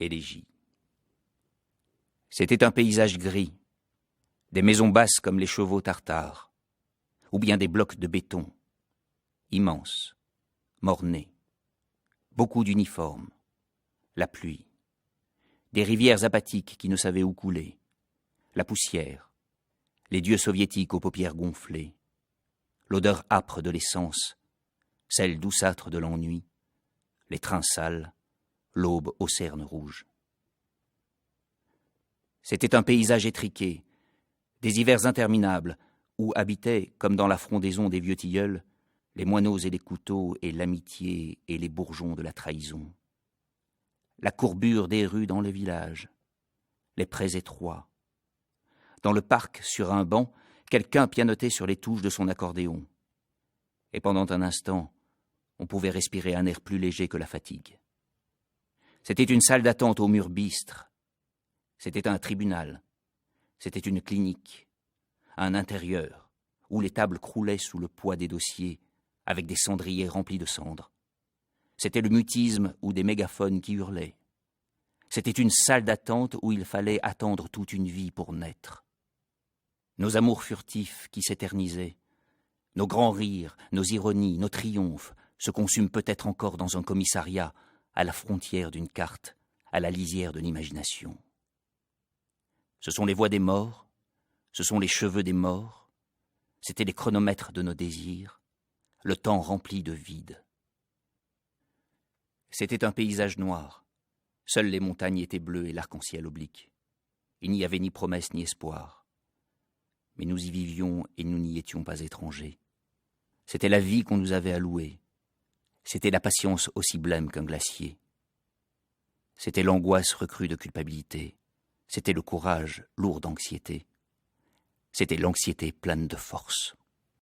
Élégie. C'était un paysage gris, des maisons basses comme les chevaux tartares, ou bien des blocs de béton, immenses, mornés, beaucoup d'uniformes, la pluie, des rivières apathiques qui ne savaient où couler, la poussière, les dieux soviétiques aux paupières gonflées, l'odeur âpre de l'essence, celle douceâtre de l'ennui, les trains sales, l'aube aux cernes rouges. C'était un paysage étriqué, des hivers interminables, où habitaient, comme dans la frondaison des vieux tilleuls, les moineaux et les couteaux et l'amitié et les bourgeons de la trahison. La courbure des rues dans le village, les prés étroits. Dans le parc, sur un banc, quelqu'un pianotait sur les touches de son accordéon. Et pendant un instant, on pouvait respirer un air plus léger que la fatigue. C'était une salle d'attente aux murs bistres. C'était un tribunal. C'était une clinique. Un intérieur, où les tables croulaient sous le poids des dossiers, avec des cendriers remplis de cendres. C'était le mutisme ou des mégaphones qui hurlaient. C'était une salle d'attente où il fallait attendre toute une vie pour naître. Nos amours furtifs qui s'éternisaient, nos grands rires, nos ironies, nos triomphes se consument peut-être encore dans un commissariat, à la frontière d'une carte, à la lisière de l'imagination. Ce sont les voix des morts, ce sont les cheveux des morts, c'étaient les chronomètres de nos désirs, le temps rempli de vide. C'était un paysage noir, seules les montagnes étaient bleues et l'arc-en-ciel oblique. Il n'y avait ni promesse ni espoir. Mais nous y vivions et nous n'y étions pas étrangers. C'était la vie qu'on nous avait allouée. C'était la patience aussi blême qu'un glacier. C'était l'angoisse recrue de culpabilité. C'était le courage lourd d'anxiété. C'était l'anxiété pleine de force.